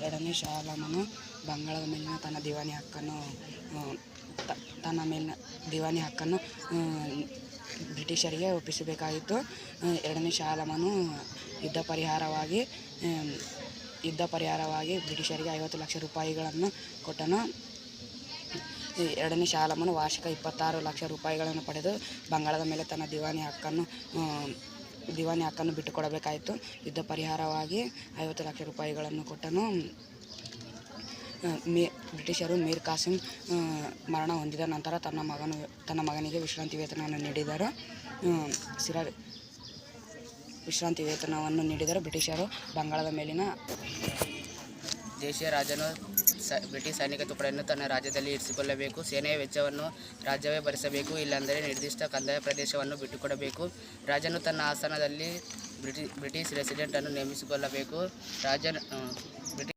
ಎರಡನೇ ಶಾ ಆಲಮನು ಬಂಗಾಳದ ಮೇಲಿನ ತನ್ನ ದಿವಾನಿ ಹಕ್ಕನ್ನು ಬ್ರಿಟಿಷರಿಗೆ ಒಪ್ಪಿಸಬೇಕಾಗಿತ್ತು. ಎರಡನೇ ಶಾ ಆಲಮನು ಯುದ್ಧ ಪರಿಹಾರವಾಗಿ ಬ್ರಿಟಿಷರಿಗೆ 50 ಲಕ್ಷ ರೂಪಾಯಿಗಳನ್ನು ಕೊಟ್ಟನು. ಎರಡನೇ ಶಾ ಆಲಮನು ವಾರ್ಷಿಕ 26 ಲಕ್ಷ ರೂಪಾಯಿಗಳನ್ನು ಪಡೆದು ಬಂಗಾಳದ ಮೇಲೆ ತನ್ನ ದಿವಾನಿ ಹಕ್ಕನ್ನು ಬಿಟ್ಟುಕೊಡಬೇಕಾಯಿತು. ಯುದ್ಧ ಪರಿಹಾರವಾಗಿ 50 ಲಕ್ಷ ರೂಪಾಯಿಗಳನ್ನು ಕೊಟ್ಟನು. ಬ್ರಿಟಿಷರು ಮೀರ್ ಕಾಸಿಂ ಮರಣ ಹೊಂದಿದ ನಂತರ ತನ್ನ ಮಗನಿಗೆ ವಿಶ್ರಾಂತಿ ವೇತನವನ್ನು ನೀಡಿದರು. ಬ್ರಿಟಿಷರು ಬಂಗಾಳದ ಮೇಲಿನ ದೇಶೀಯ ರಾಜನು ಬ್ರಿಟಿಷ್ ಸೈನಿಕ ತುಕಡಿಯನ್ನು ತನ್ನ ರಾಜ್ಯದಲ್ಲಿ ಇರಿಸಿಕೊಳ್ಳಬೇಕು. ಸೇನೆಯ ವೆಚ್ಚವನ್ನು ರಾಜ್ಯವೇ ಭರಿಸಬೇಕು. ಇಲ್ಲಾಂದರೆ ನಿರ್ದಿಷ್ಟ ಕಂದಾಯ ಪ್ರದೇಶವನ್ನು ಬಿಟ್ಟುಕೊಡಬೇಕು. ರಾಜನು ತನ್ನ ಆಸ್ಥಾನದಲ್ಲಿ ಬ್ರಿಟಿಷ್ ರೆಸಿಡೆಂಟನ್ನು ನೇಮಿಸಿಕೊಳ್ಳಬೇಕು.